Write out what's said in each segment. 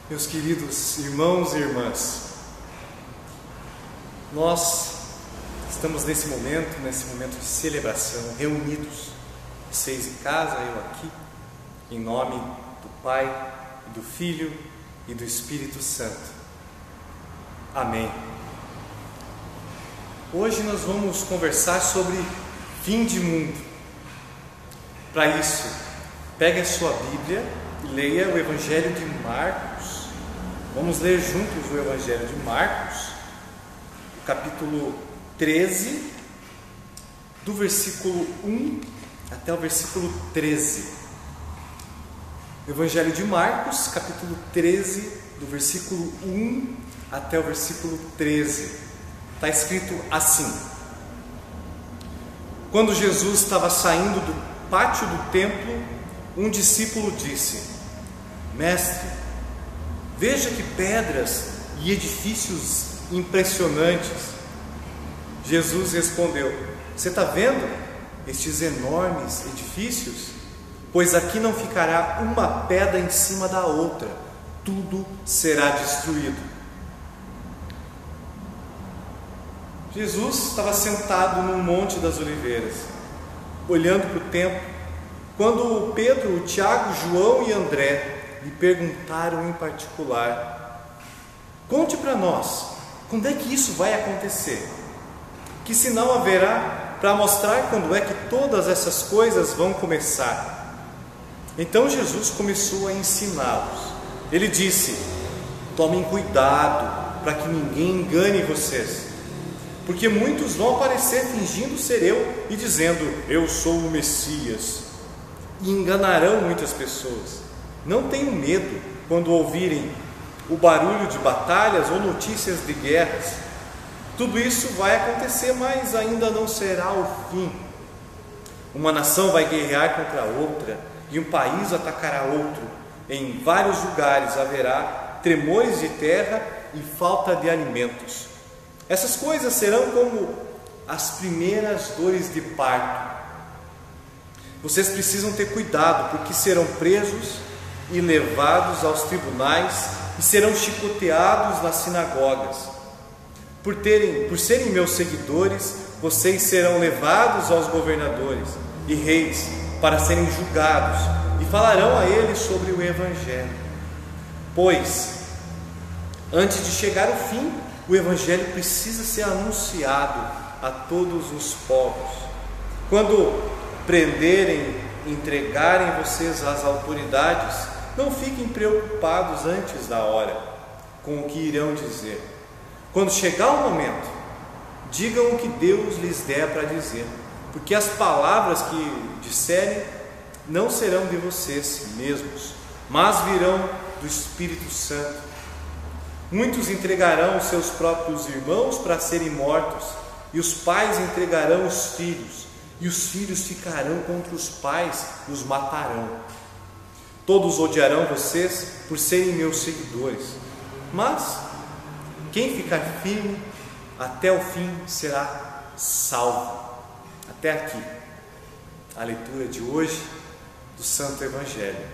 Meus queridos irmãos e irmãs, nós estamos nesse momento de celebração, reunidos, vocês em casa, eu aqui, em nome do Pai, do Filho e do Espírito Santo. Amém. Hoje nós vamos conversar sobre fim de mundo. Para isso, pegue a sua Bíblia e leia o Evangelho de Marcos. Vamos ler juntos o Evangelho de Marcos, o capítulo 13, do versículo 1 até o versículo 13. Evangelho de Marcos, capítulo 13, do versículo 1 até o versículo 13. Está escrito assim: Quando Jesus estava saindo do pátio do templo, um discípulo disse: Mestre, veja que pedras e edifícios impressionantes. Jesus respondeu: Você está vendo estes enormes edifícios? Pois aqui não ficará uma pedra em cima da outra, tudo será destruído. Jesus estava sentado no Monte das Oliveiras, olhando para o templo, quando Pedro, Tiago, João e André lhe perguntaram em particular: Conte para nós, quando é que isso vai acontecer? Que sinal haverá para mostrar quando é que todas essas coisas vão começar? Então Jesus começou a ensiná-los. Ele disse: Tomem cuidado para que ninguém engane vocês, porque muitos vão aparecer fingindo ser eu e dizendo: Eu sou o Messias, e enganarão muitas pessoas. Não tenham medo quando ouvirem o barulho de batalhas ou notícias de guerras. Tudo isso vai acontecer, mas ainda não será o fim. Uma nação vai guerrear contra outra e um país atacará outro. Em vários lugares haverá tremores de terra e falta de alimentos. Essas coisas serão como as primeiras dores de parto. Vocês precisam ter cuidado, porque serão presos e levados aos tribunais e serão chicoteados nas sinagogas. Por serem meus seguidores, vocês serão levados aos governadores e reis para serem julgados, e falarão a eles sobre o Evangelho. Pois, antes de chegar o fim, o Evangelho precisa ser anunciado a todos os povos. Quando prenderem e entregarem vocês às autoridades, não fiquem preocupados antes da hora com o que irão dizer. Quando chegar o momento, digam o que Deus lhes der para dizer, porque as palavras que disserem não serão de vocês mesmos, mas virão do Espírito Santo. Muitos entregarão os seus próprios irmãos para serem mortos, e os pais entregarão os filhos, e os filhos ficarão contra os pais e os matarão. Todos odiarão vocês por serem meus seguidores, mas quem ficar firme até o fim será salvo. Até aqui a leitura de hoje do Santo Evangelho.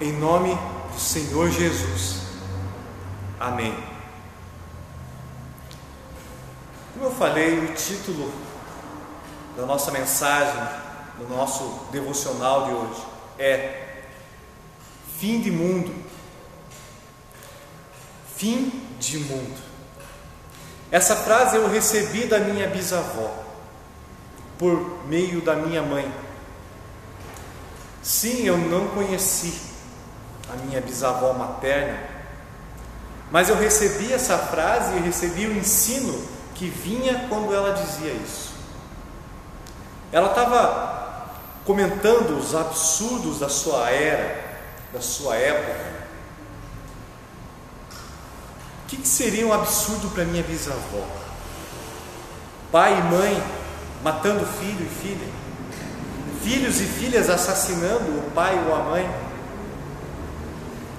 Em nome do Senhor Jesus. Amém. Como eu falei, o título da nossa mensagem, do nosso devocional de hoje é Fim de Mundo. Fim de mundo. Essa frase eu recebi da minha bisavó, por meio da minha mãe. Sim, eu não conheci a minha bisavó materna, mas eu recebi essa frase e recebi o ensino que vinha quando ela dizia isso. Ela estava comentando os absurdos da sua era, da sua época. O que seria um absurdo para minha bisavó? Pai e mãe matando filho e filha, filhos e filhas assassinando o pai ou a mãe,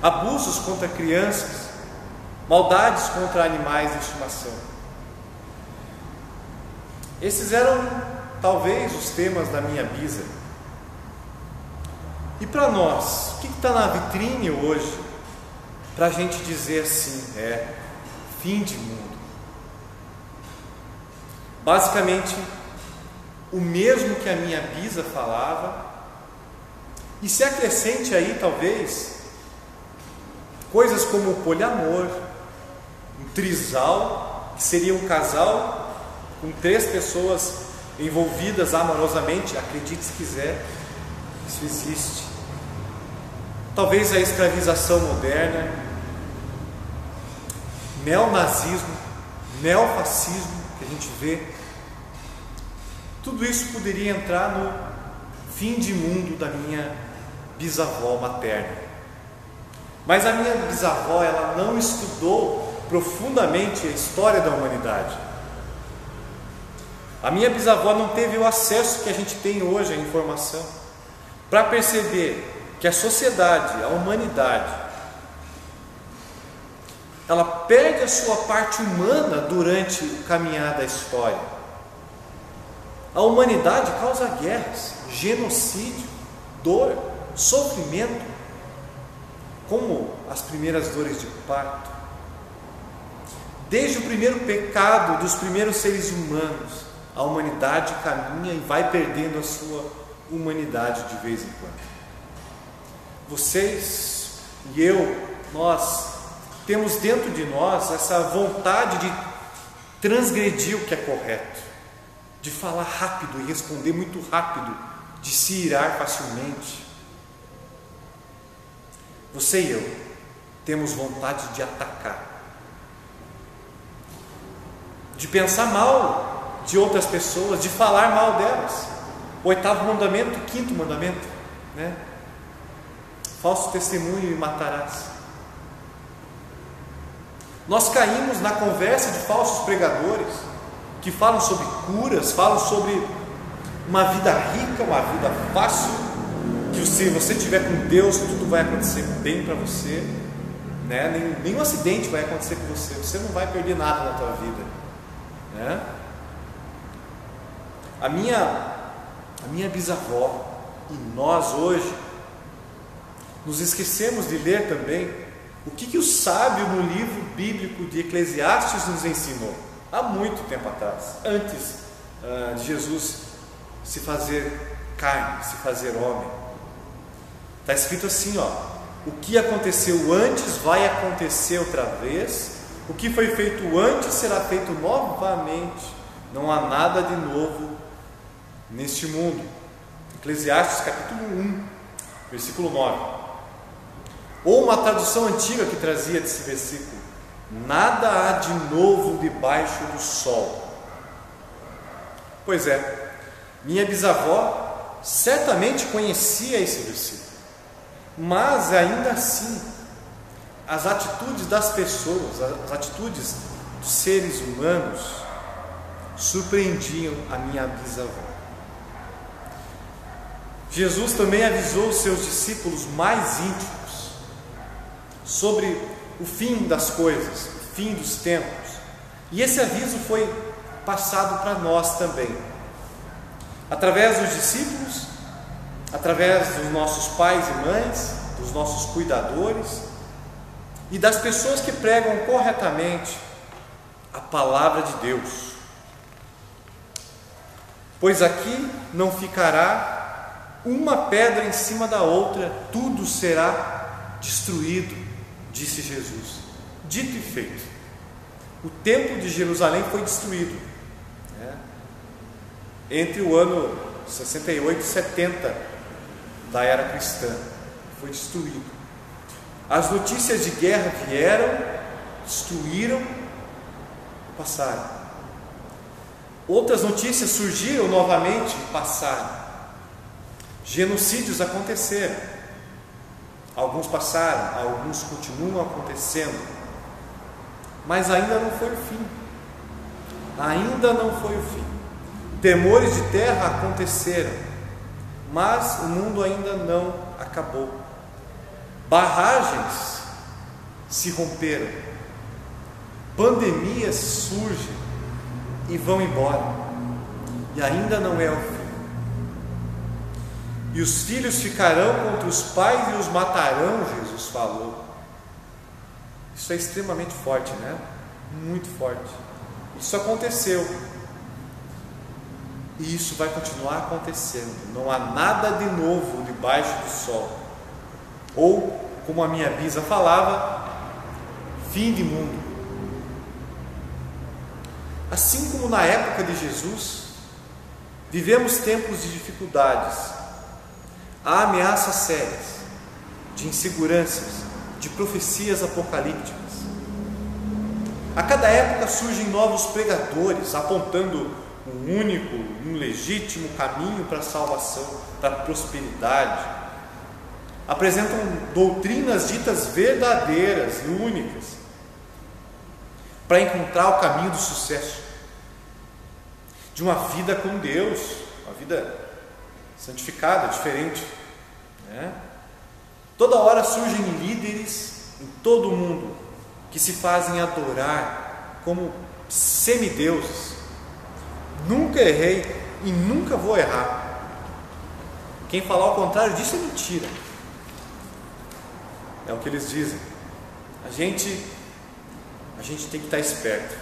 abusos contra crianças, maldades contra animais de estimação. Esses eram talvez os temas da minha bisa. E para nós, o que está na vitrine hoje para a gente dizer assim, fim de mundo? Basicamente, o mesmo que a minha bisa falava, e se acrescente aí talvez coisas como o poliamor, um trisal, que seria um casal com 3 pessoas envolvidas amorosamente, acredite se quiser, isso existe. Talvez a escravização moderna, neonazismo, neofascismo que a gente vê, tudo isso poderia entrar no fim de mundo da minha bisavó materna. Mas a minha bisavó, ela não estudou profundamente a história da humanidade. A minha bisavó não teve o acesso que a gente tem hoje à informação para perceber que a sociedade, a humanidade, ela perde a sua parte humana durante o caminhar da história. A humanidade causa guerras, genocídio, dor, sofrimento, como as primeiras dores de parto. Desde o primeiro pecado dos primeiros seres humanos, a humanidade caminha e vai perdendo a sua humanidade de vez em quando. Vocês e eu, nós temos dentro de nós essa vontade de transgredir o que é correto, de falar rápido e responder muito rápido, de se irar facilmente. Você e eu temos vontade de atacar, de pensar mal de outras pessoas, de falar mal delas. O 8º mandamento e 5º mandamento, né? Falso testemunho e matarás. Nós caímos na conversa de falsos pregadores que falam sobre curas, falam sobre uma vida rica, uma vida fácil, que se você estiver com Deus, tudo vai acontecer bem para você, né? Nenhum acidente vai acontecer com você, você não vai perder nada na tua vida, né? A minha bisavó e nós hoje nos esquecemos de ler também o que o sábio no livro bíblico de Eclesiastes nos ensinou há muito tempo atrás, antes de Jesus se fazer carne, se fazer homem. Está escrito assim, o que aconteceu antes vai acontecer outra vez, o que foi feito antes será feito novamente, não há nada de novo neste mundo. Eclesiastes capítulo 1, versículo 9. Ou uma tradução antiga que trazia desse versículo: nada há de novo debaixo do sol. Pois é, minha bisavó certamente conhecia esse versículo, mas ainda assim as atitudes das pessoas, as atitudes dos seres humanos surpreendiam a minha bisavó. Jesus também avisou os seus discípulos mais íntimos sobre o fim das coisas, o fim dos tempos, e esse aviso foi passado para nós também, através dos discípulos, através dos nossos pais e mães, dos nossos cuidadores e das pessoas que pregam corretamente a palavra de Deus. Pois aqui não ficará uma pedra em cima da outra, tudo será destruído, disse Jesus. Dito e feito. O templo de Jerusalém foi destruído, entre o ano 68 e 70 da era cristã. Foi destruído. As notícias de guerra vieram, destruíram, passaram. Outras notícias surgiram novamente e passaram. Genocídios aconteceram. Alguns passaram, alguns continuam acontecendo. Mas ainda não foi o fim. Ainda não foi o fim. Temores de terra aconteceram, mas o mundo ainda não acabou. Barragens se romperam. Pandemias surgem e vão embora. E ainda não é o fim. e os filhos ficarão contra os pais e os matarão, Jesus falou. Isso é extremamente forte, né? Muito forte. Isso aconteceu. E isso vai continuar acontecendo. Não há nada de novo debaixo do sol. Ou, como a minha bisa falava, fim de mundo. Assim como na época de Jesus, vivemos tempos de dificuldades. Há ameaças sérias, de inseguranças, de profecias apocalípticas. A cada época surgem novos pregadores apontando um único, um legítimo caminho para a salvação, para a prosperidade. Apresentam doutrinas ditas verdadeiras e únicas para encontrar o caminho do sucesso, de uma vida com Deus, uma vida santificada, diferente, né? Toda hora surgem líderes em todo o mundo que se fazem adorar como semideuses. Nunca errei e nunca vou errar. Quem falar o contrário disso é mentira. É o que eles dizem. A gente tem que estar esperto,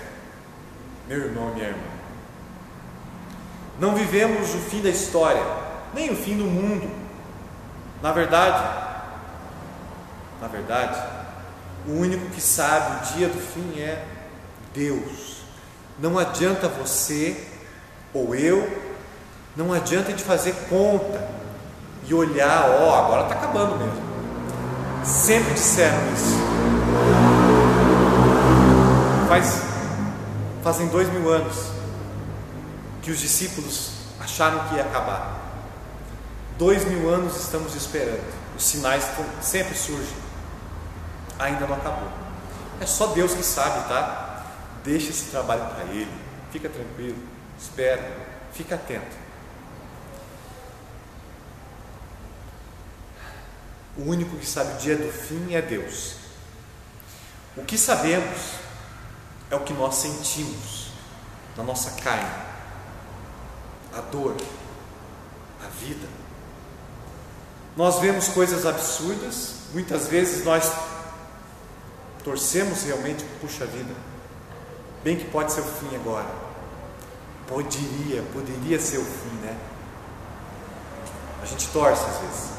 meu irmão, minha irmã. Não vivemos o fim da história, nem o fim do mundo. Na verdade, o único que sabe o dia do fim é Deus. Não adianta você ou eu, não adianta de fazer conta e olhar, agora está acabando mesmo. Sempre disseram isso. Fazem 2000 anos que os discípulos acharam que ia acabar. 2000 anos estamos esperando. Os sinais sempre surgem. Ainda não acabou. É só Deus que sabe, tá? Deixa esse trabalho para Ele. Fica tranquilo, espera, fica atento. O único que sabe o dia do fim é Deus. O que sabemos é o que nós sentimos na nossa carne, a dor, a vida. Nós vemos coisas absurdas, muitas vezes nós torcemos realmente, puxa vida, bem que pode ser o fim agora. Poderia ser o fim, né? A gente torce às vezes.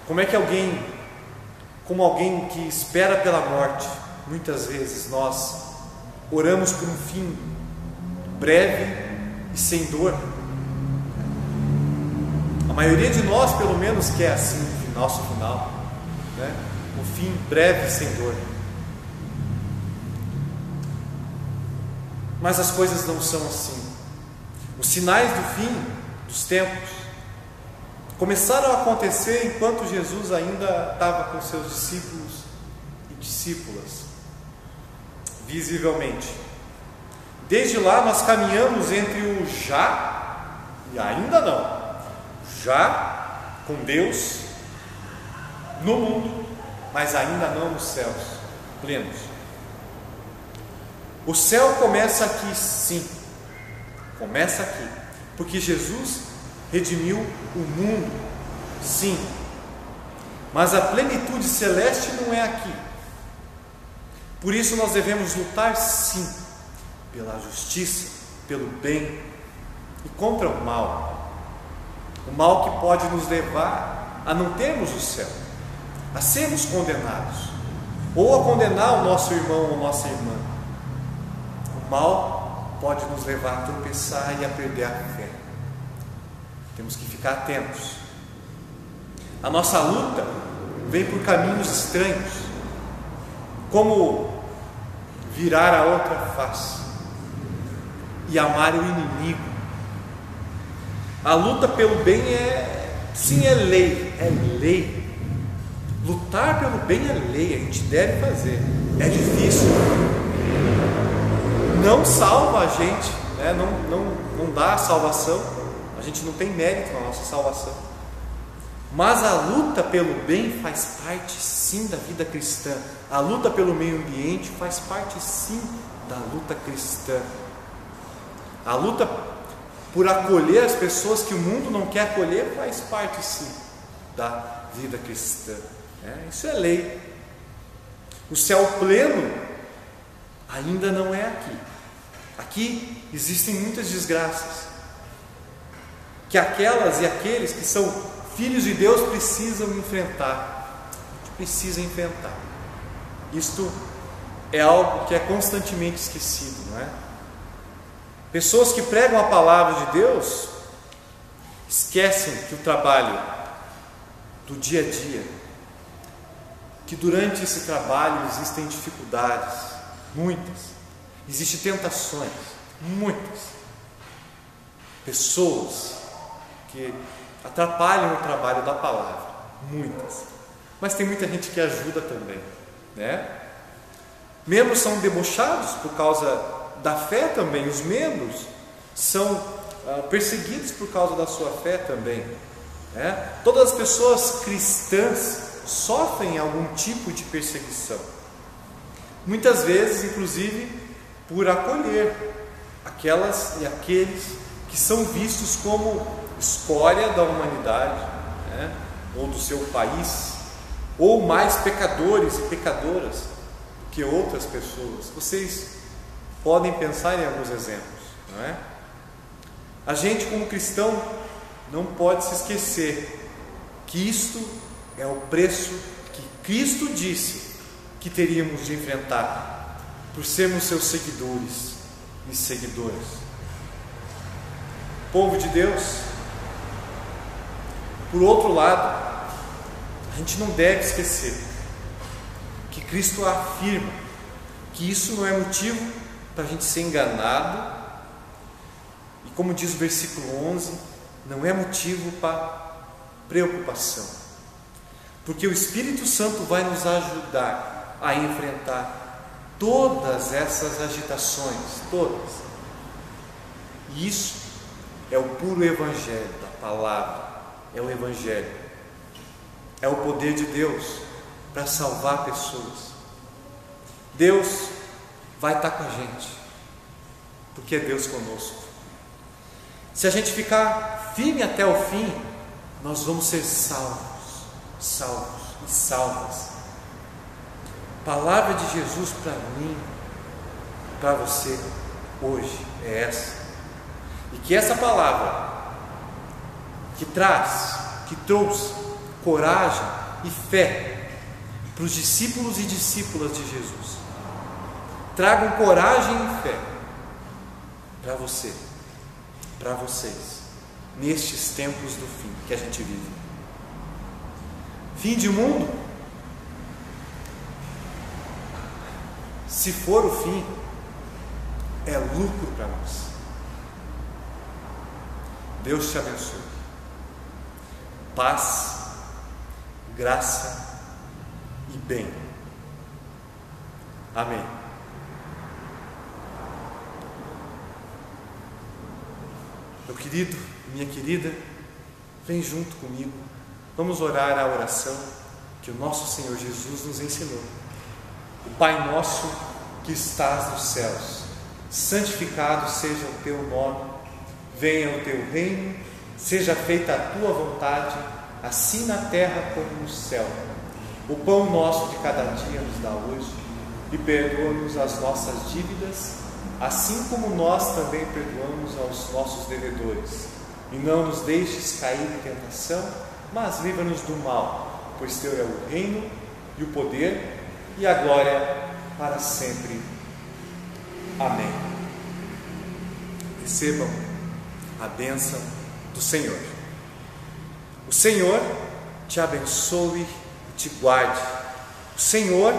Como alguém que espera pela morte, muitas vezes nós oramos por um fim breve e sem dor. A maioria de nós, pelo menos, quer assim o nosso final, né? Um fim breve e sem dor. Mas as coisas não são assim. Os sinais do fim dos tempos começaram a acontecer enquanto Jesus ainda estava com seus discípulos e discípulas, visivelmente. Desde lá nós caminhamos entre o já e ainda não. Já com Deus no mundo, mas ainda não nos céus plenos. O céu começa aqui, sim, começa aqui, porque Jesus redimiu o mundo, sim, mas a plenitude celeste não é aqui. Por isso nós devemos lutar, sim, pela justiça, pelo bem e contra o mal que pode nos levar a não termos o céu, a sermos condenados, ou a condenar o nosso irmão ou nossa irmã. O mal pode nos levar a tropeçar e a perder a fé. Temos que ficar atentos. A nossa luta vem por caminhos estranhos, como virar a outra face e amar o inimigo. A luta pelo bem é lei. Lutar pelo bem é lei, a gente deve fazer. É difícil, não salva a gente, né? não dá a salvação. A gente não tem mérito na nossa salvação. Mas a luta pelo bem faz parte sim da vida cristã. A luta pelo meio ambiente faz parte sim da luta cristã. A luta por acolher as pessoas que o mundo não quer acolher, faz parte sim da vida cristã. Isso é lei. O céu pleno ainda não é aqui. Aqui existem muitas desgraças que aquelas e aqueles que são filhos de Deus precisam enfrentar. Precisa enfrentar. Isto é algo que é constantemente esquecido, não é? Pessoas que pregam a palavra de Deus esquecem que o trabalho do dia a dia, que durante esse trabalho existem dificuldades, muitas, existem tentações, muitas, pessoas que atrapalham o trabalho da palavra, muitas, mas tem muita gente que ajuda também, né? Membros são debochados por causa da fé também, os membros são perseguidos por causa da sua fé também, né? Todas as pessoas cristãs sofrem algum tipo de perseguição, muitas vezes inclusive por acolher aquelas e aqueles que são vistos como escória da humanidade, né? Ou do seu país, ou mais pecadores e pecadoras do que outras pessoas. Vocês podem pensar em alguns exemplos, não é? A gente, como cristão, não pode se esquecer que isto é o preço que Cristo disse que teríamos de enfrentar por sermos seus seguidores e seguidoras. Povo de Deus, por outro lado, a gente não deve esquecer que Cristo afirma que isso não é motivo para a gente ser enganado, e como diz o versículo 11, não é motivo para preocupação, porque o Espírito Santo vai nos ajudar a enfrentar todas essas agitações, todas. E isso é o puro Evangelho da palavra, é o Evangelho, é o poder de Deus para salvar pessoas. Deus vai estar com a gente, porque é Deus conosco. Se a gente ficar firme até o fim, nós vamos ser salvos, salvos e salvas. A palavra de Jesus para mim, para você, hoje é essa. E que essa palavra que trouxe coragem e fé para os discípulos e discípulas de Jesus, tragam coragem e fé para você, para vocês, nestes tempos do fim que a gente vive. Fim de mundo? Se for o fim, é lucro para nós. Deus te abençoe. Paz, graça e bem. Amém. Meu querido, minha querida, vem junto comigo. Vamos orar a oração que o nosso Senhor Jesus nos ensinou. O Pai nosso que estás nos céus, santificado seja o teu nome, venha o teu reino, seja feita a tua vontade, assim na terra como no céu. O pão nosso de cada dia nos dá hoje, e perdoa-nos as nossas dívidas, assim como nós também perdoamos aos nossos devedores. E não nos deixes cair em tentação, mas livra-nos do mal, pois teu é o reino, e o poder, e a glória para sempre. Amém. Recebam a bênção do Senhor. O Senhor te abençoe e te guarde. O Senhor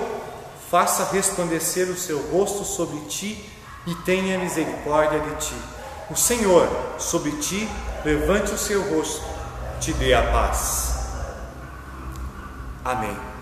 faça resplandecer o seu rosto sobre ti e tenha misericórdia de ti. O Senhor sobre ti levante o seu rosto, te dê a paz. Amém.